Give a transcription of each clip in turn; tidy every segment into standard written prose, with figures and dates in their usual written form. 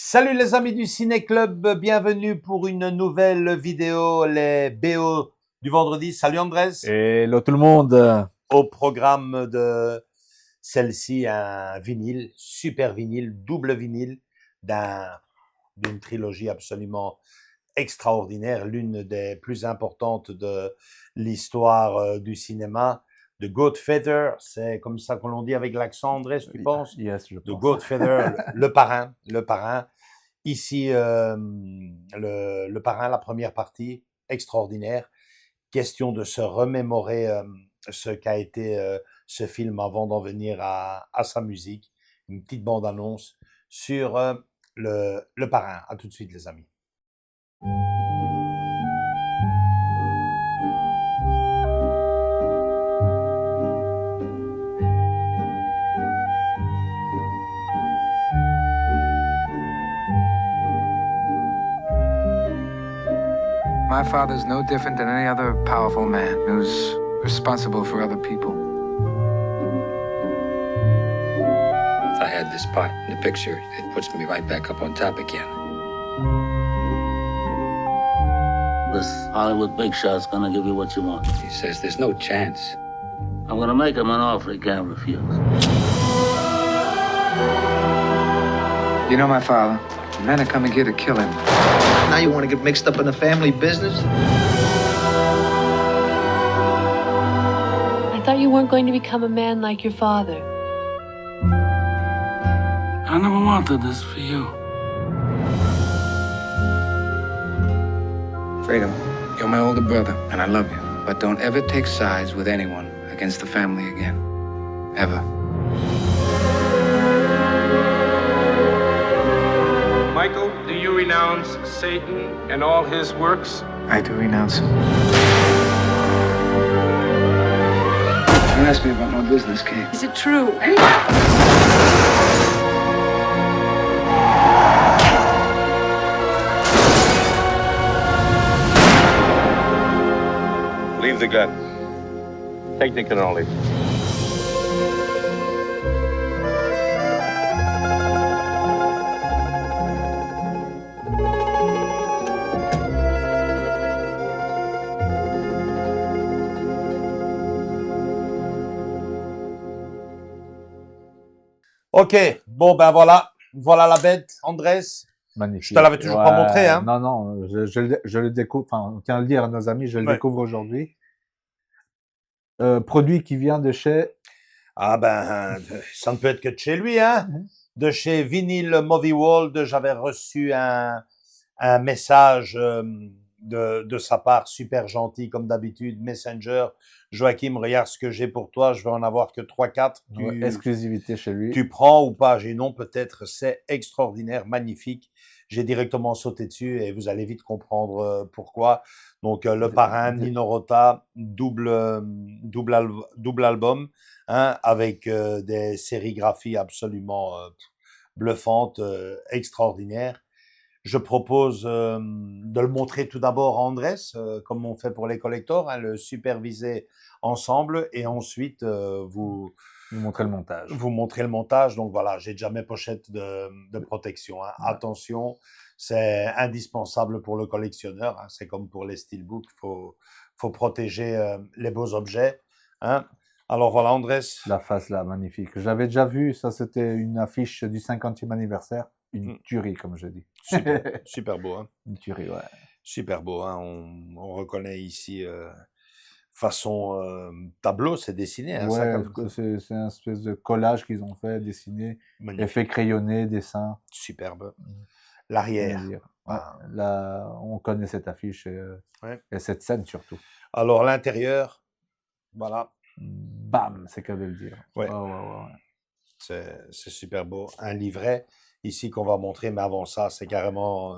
Salut les amis du Ciné Club, bienvenue pour une nouvelle vidéo, les BO du vendredi. Salut Andrés. Hello tout le monde. Au programme de celle-ci, un vinyle, super vinyle, double vinyle d'une trilogie absolument extraordinaire, l'une des plus importantes de l'histoire du cinéma. The Godfather, c'est comme ça qu'on l'on dit avec l'accent, Andrés, tu penses? Yes, je The pense. Godfather, le parrain, le parrain. Ici, le parrain, la première partie, extraordinaire. Question de se remémorer ce qu'a été ce film avant d'en venir à sa musique. Une petite bande-annonce sur le parrain. À tout de suite, les amis. My father's no different than any other powerful man who's responsible for other people. If I had this part in the picture, it puts me right back up on top again. This Hollywood big shot's gonna give you what you want. He says there's no chance. I'm gonna make him an offer he can't refuse. You know my father. The men are coming here to kill him. Now you want to get mixed up in the family business? I thought you weren't going to become a man like your father. I never wanted this for you. Freedom, you're my older brother, and I love you. But don't ever take sides with anyone against the family again. Ever. Michael, do you renounce Satan and all his works? I do renounce him. Don't ask me about my business, Kate. Is it true? Leave the gun. Technical only. Ok, bon ben voilà la bête, Andrés. Magnifique. Je te l'avais toujours pas montré, hein. Non, je le découvre, enfin, on tient à le dire à nos amis, je le découvre aujourd'hui. Produit qui vient de chez... Ah ben, ça ne peut être que de chez lui, hein. De chez Vinyl Movie World, j'avais reçu un message de sa part, super gentil comme d'habitude, Messenger. Joachim, regarde ce que j'ai pour toi, je vais en avoir que 3-4. exclusivité chez lui. Tu prends ou pas? J'ai non, peut-être, c'est extraordinaire, magnifique. J'ai directement sauté dessus et vous allez vite comprendre pourquoi. Donc, le parrain, Nino Rota, double album, hein, avec des sérigraphies absolument bluffantes, extraordinaires. Je propose de le montrer tout d'abord à Andrés, comme on fait pour les collectors, hein, le superviser ensemble et ensuite vous montrer le montage. Vous montrer le montage. Donc voilà, j'ai déjà mes pochettes de protection. Hein. Ouais. Attention, c'est indispensable pour le collectionneur. Hein. C'est comme pour les steelbooks, faut protéger les beaux objets. Hein. Alors voilà, Andrés. La face là, magnifique. J'avais déjà vu, ça c'était une affiche du 50e anniversaire. Une tuerie, comme je dis. Super, super beau. Hein. Une tuerie, ouais. Super beau. Hein. On reconnaît ici façon tableau, c'est dessiné. Hein, ouais, c'est un espèce de collage qu'ils ont fait, dessiné, effet crayonné, dessin. Superbe. L'arrière. Ouais, là, on connaît cette affiche et cette scène surtout. Alors l'intérieur, voilà. Bam, c'est qu'à le dire. Ouais. Ouais. C'est super beau. Un livret ici qu'on va montrer, mais avant ça, c'est carrément...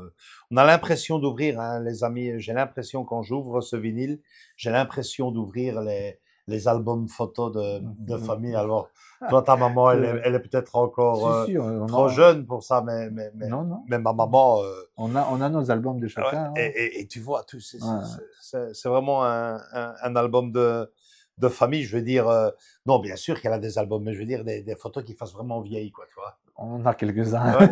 on a l'impression d'ouvrir, hein, les amis, j'ai l'impression quand j'ouvre ce vinyle, j'ai l'impression d'ouvrir les albums photos de famille. Alors, toi, ta maman, elle est peut-être encore trop jeune pour ça, mais non. Mais ma maman... on a nos albums de chacun. Ouais, hein. et tu vois, c'est vraiment un album de famille, je veux dire... non, bien sûr qu'elle a des albums, mais je veux dire des photos qui fassent vraiment vieilles, quoi, tu vois. On a quelques-uns.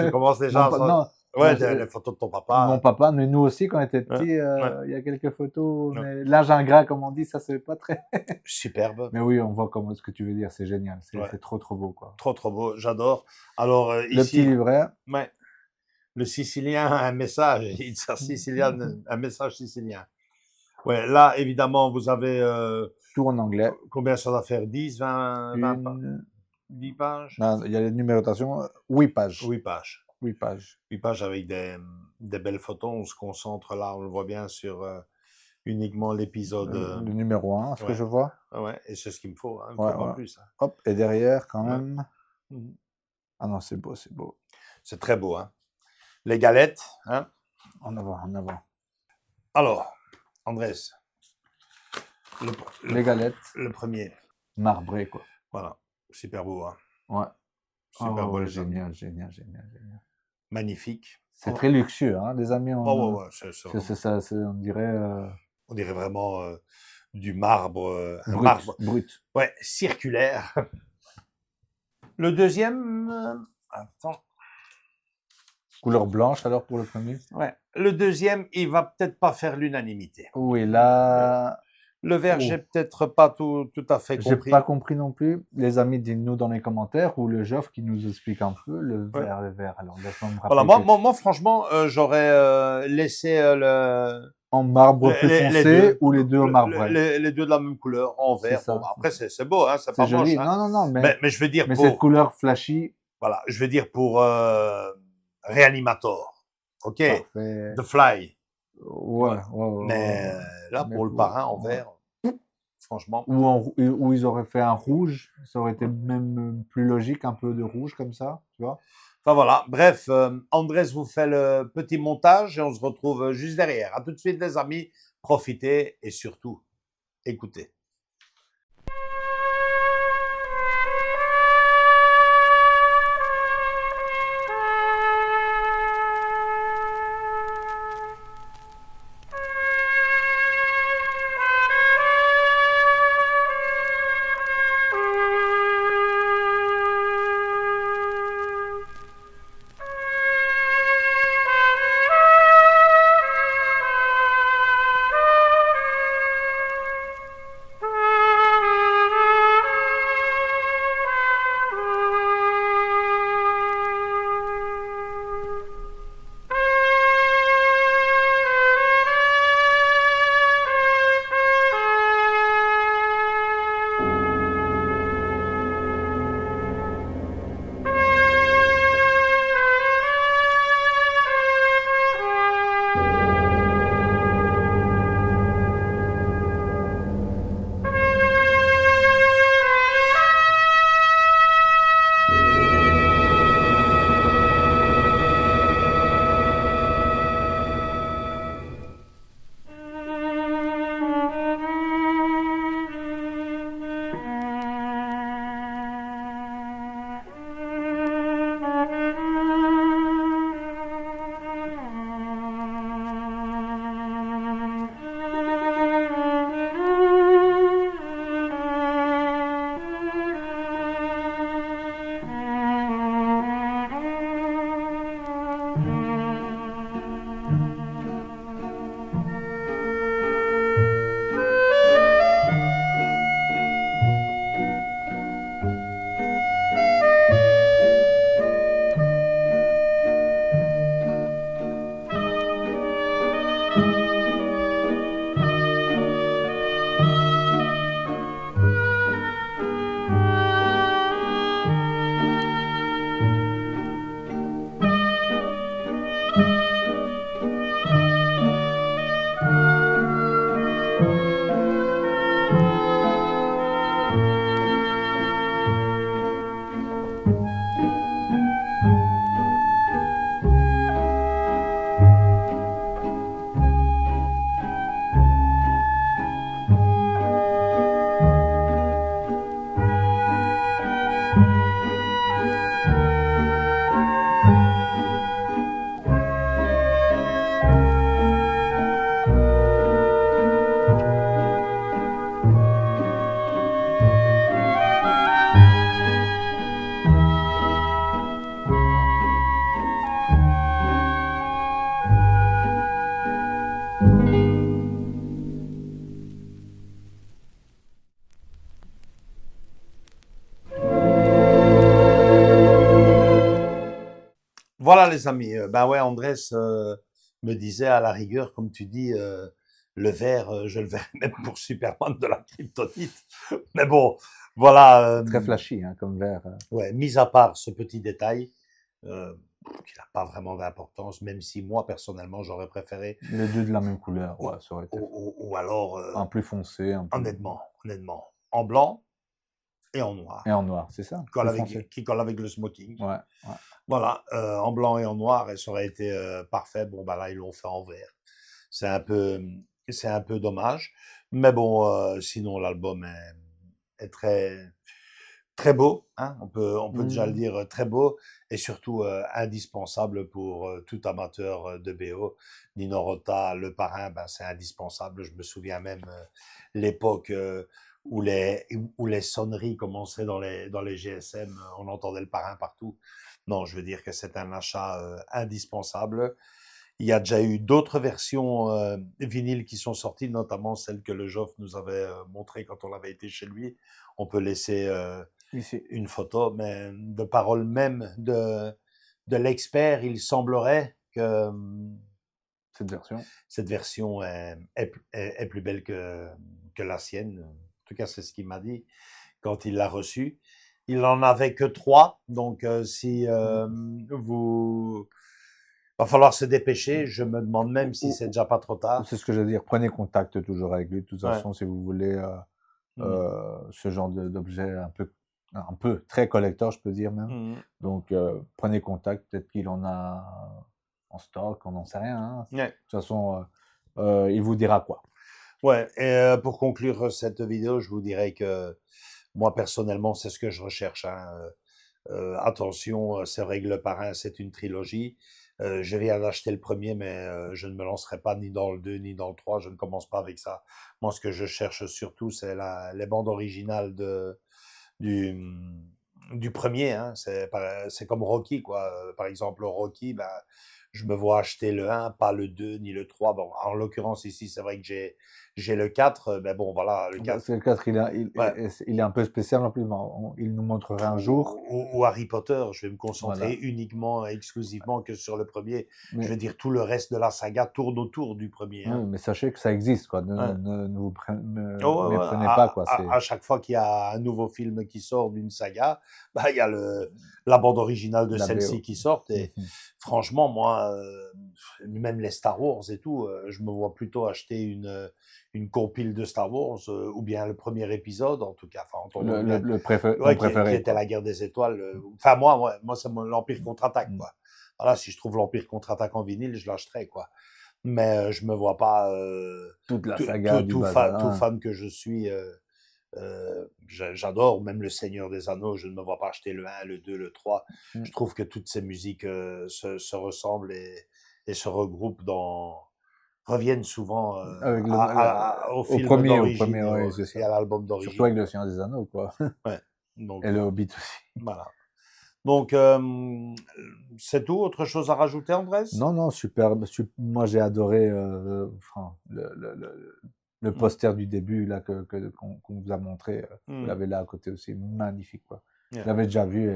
Tu commences déjà Non, à... non, Ouais, non, les photos de ton papa. mon papa, mais nous aussi, quand on était Ouais, petits, ouais. il y a quelques photos. Ouais. Mais l'âge ingrat, comme on dit, ça, c'est pas très. Superbe. Mais oui, on voit comment ce que tu veux dire. C'est génial. C'est Ouais. c'est trop, trop beau, quoi. Trop, trop beau. J'adore. Alors, Le petit ici, livret. ouais, le Sicilien a un message. Il dit Sicilien, un message sicilien. Ouais, là, évidemment, vous avez... Tout en anglais. combien ça doit faire? 10, 20, 20 10 pages? Non, il y a les numérotations. 8 pages. 8 pages. 8 pages. 8 pages avec des belles photos. On se concentre là, on le voit bien sur uniquement l'épisode. Le numéro 1, ce que ouais. je vois. Ouais, et c'est ce qu'il me faut. Hein, il me Ouais, faut pas ouais. plus. Hein. Hop, et derrière, quand Ouais. même. Mhm. Ah non, c'est beau, c'est beau. C'est très beau. Hein. Les galettes. Hein. En avant, en avant. Alors, Andrés, Les galettes, le premier. marbrées, quoi. Voilà, super beau. Hein. Ouais. Super Oh, beau. ouais, les amis. génial, génial, génial, génial. Magnifique. C'est Oh. très luxueux, hein, les amis. Oh, ouais, ouais, C'est ça, on dirait on dirait vraiment du marbre. Un brut, marbre. brut. Ouais, circulaire. Le deuxième. Attends. Couleur blanche, alors, pour le premier. Ouais. Le deuxième, il va peut-être pas faire l'unanimité. Oui, là, Le vert, Oh. j'ai peut-être pas tout à fait j'ai compris. pas compris non plus. Les amis, dites-nous dans les commentaires, ou le Geoff qui nous explique un peu le Ouais. vert, le vert. Alors, laisse-moi me Voilà, rappeler. moi, franchement, j'aurais laissé En marbre les- plus les foncé deux. ou les deux en marbre vrai. les deux de la même couleur, en C'est vert. ça, Bon, bah, c'est après, ça. c'est beau, hein, c'est pas C'est joli. moche. Hein. Non, non, non, mais Mais je veux dire cette pour, couleur flashy, voilà, je veux dire pour Reanimator, ok, parfait. The Fly. Ouais, ouais, ouais, Mais ouais. là, Mais pour le pour- parrain en ouais. vert, franchement, Ou ils auraient fait un rouge, ça aurait été même plus logique, un peu de rouge comme ça, tu vois. enfin voilà. Bref, Andrés vous fait le petit montage et on se retrouve juste derrière. À tout de suite, les amis. Profitez et surtout, écoutez. Voilà les amis, ben ouais, Andrés me disait à la rigueur, comme tu dis, le vert, je le verrais même pour Superman de la kryptonite. Mais bon, voilà, Très flashy, hein, comme vert. ouais, mis à part ce petit détail, euh, qui n'a pas vraiment d'importance, même si moi personnellement j'aurais préféré, Les deux de la même couleur, ouais, ça aurait été. ou alors, Un plus foncé, un plus. honnêtement, en blanc et en noir, Et en noir, c'est ça. colle Plus foncé. qui colle avec le smoking. Ouais, ouais. Voilà, en blanc et en noir, et ça aurait été parfait. Bon, bah là, ils l'ont fait en vert. C'est un peu, c'est un peu dommage. Mais bon, sinon, l'album est très, très beau. Hein, on peut déjà le Mhm. dire, très beau. Et surtout, indispensable pour tout amateur de BO. Nino Rota, Le Parrain, ben, c'est indispensable. Je me souviens même l'époque où les sonneries commençaient dans les GSM. On entendait Le Parrain partout. Non, je veux dire que c'est un achat indispensable. Il y a déjà eu d'autres versions vinyles qui sont sorties, notamment celle que le Joff nous avait montrée quand on avait été chez lui. On peut laisser Ici. une photo, mais de parole même de l'expert, il semblerait que Cette version. cette version est plus belle que la sienne. En tout cas, c'est ce qu'il m'a dit quand il l'a reçue. Il n'en avait que 3, donc si vous... va falloir se dépêcher. Je me demande même si c'est déjà pas trop tard. C'est ce que je veux dire. Prenez contact toujours avec lui. De toute Ouais. façon, si vous voulez Mhm. ce genre d'objet un peu très collector, je peux dire même. Mhm. Donc, prenez contact. Peut-être qu'il en a en stock, on n'en sait rien. Hein. Ouais. De toute façon, il vous dira quoi. Ouais, et pour conclure cette vidéo, je vous dirais que moi, personnellement, c'est ce que je recherche. Hein. Attention, c'est vrai que Le Parrain, c'est une trilogie. Je viens d'acheter le premier, mais je ne me lancerai pas ni dans le 2 ni dans le 3. Je ne commence pas avec ça. Moi, ce que je cherche surtout, c'est les bandes originales du, du premier. Hein. C'est comme Rocky, quoi. Par exemple, Rocky, ben, je me vois acheter le 1, pas le 2 ni le 3. Bon, en l'occurrence, ici, c'est vrai que j'ai le 4. Mais bon, voilà, le 4. C'est le 4, Ouais. il est un peu spécial en plus. Il nous montrera un jour. Ou Harry Potter, je vais me concentrer Voilà. uniquement, exclusivement que sur le premier. Mais, Je veux dire, tout le reste de la saga tourne autour du premier. Hein. oui, mais sachez que ça existe, quoi. Ne, Ouais. ne vous Oh, ouais, ouais. méprenez pas, quoi. À chaque fois qu'il y a un nouveau film qui sort d'une saga, bah, il y a la bande originale de La celle-ci BO. qui sort. Et franchement, moi, même les Star Wars et tout, je me vois plutôt acheter une compile de Star Wars, ou bien le premier épisode, en tout cas. Enfin, entendons bien. Le Ouais, qui préféré. était Quoi. la guerre des étoiles. Enfin, moi c'est l'Empire contre-attaque, Mm. quoi. Voilà, si je trouve l'Empire contre-attaque en vinyle, je l'achèterai, quoi. Mais je me vois pas Toute la saga du bazar. tout fan que je suis. J'adore même le Seigneur des Anneaux. Je ne me vois pas acheter le 1, le 2, le 3. Mm. Je trouve que toutes ces musiques se ressemblent et se regroupent reviennent souvent Avec au film au d'origine premier, ouais, c'est ça. et à l'album d'origine. Surtout avec le Seigneur des Anneaux, quoi. Ouais. Donc, Et le Hobbit aussi. voilà. Donc, c'est tout. Autre chose à rajouter, Andrés? Non, super. Moi, j'ai adoré enfin, le poster du début là qu'on vous a montré. Vous l'avez là à côté aussi. Magnifique, quoi. Yeah. Je l'avais déjà vu,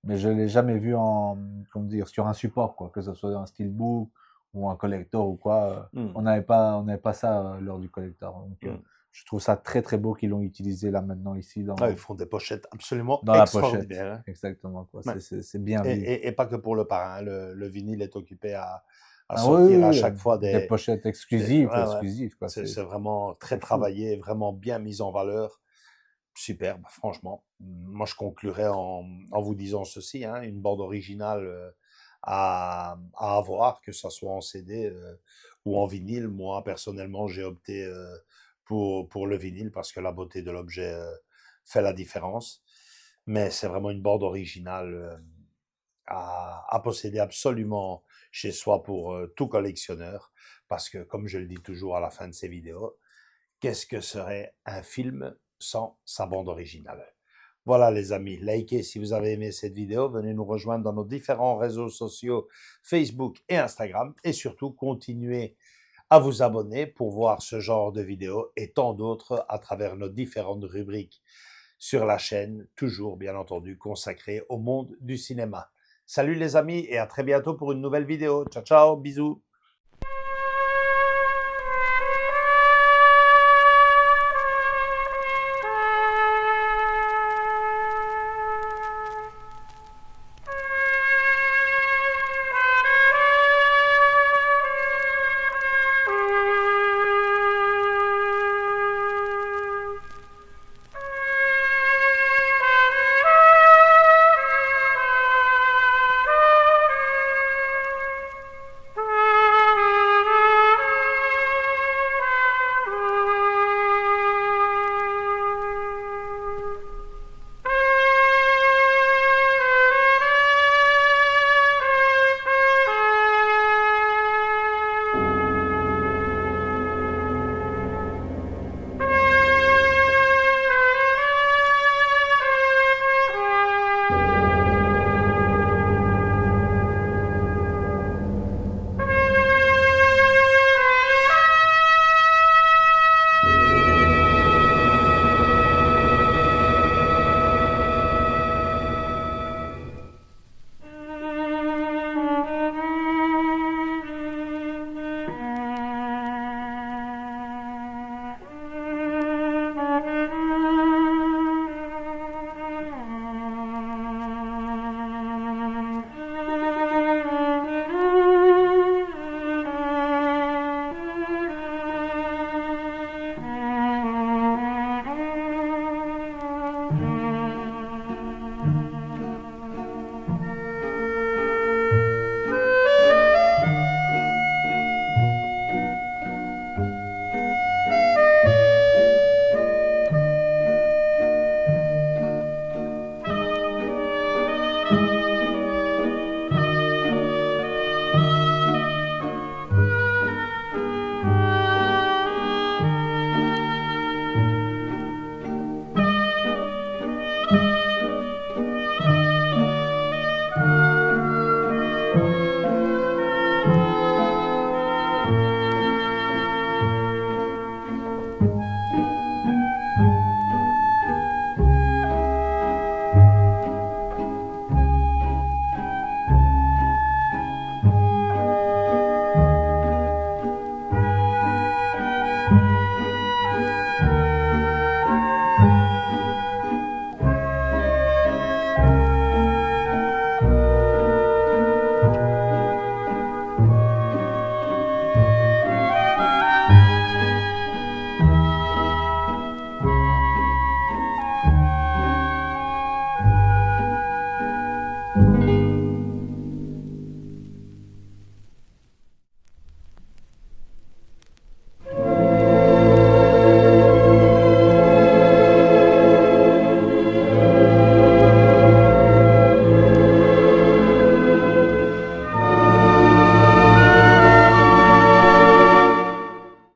mais je ne l'ai jamais vu comment dire, sur un support, quoi. Que ce soit un steelbook ou un collector ou quoi. On n'avait pas ça lors du collector. Donc, je trouve ça très très beau qu'ils l'ont utilisé là maintenant ici ils font des pochettes absolument dans la extraordinaires. pochette. Hein. Exactement, quoi. Ouais. C'est bien vu. Et pas que pour le parrain. Hein. Le vinyle est occupé à Ah sortir oui, à chaque fois des pochettes exclusives. Quoi. C'est vraiment très travaillé, vraiment bien mis en valeur. Superbe, franchement. Moi, je conclurai en vous disant ceci, hein, une bande originale à avoir, que ça soit en CD ou en vinyle. Moi, personnellement, j'ai opté pour le vinyle parce que la beauté de l'objet fait la différence. Mais c'est vraiment une bande originale à posséder absolument chez soi pour tout collectionneur. Parce que, comme je le dis toujours à la fin de ces vidéos, qu'est-ce que serait un film sans sa bande originale? Voilà les amis, likez si vous avez aimé cette vidéo, venez nous rejoindre dans nos différents réseaux sociaux Facebook et Instagram et surtout continuez à vous abonner pour voir ce genre de vidéos et tant d'autres à travers nos différentes rubriques sur la chaîne, toujours bien entendu consacrées au monde du cinéma. Salut les amis et à très bientôt pour une nouvelle vidéo. Ciao, ciao, bisous.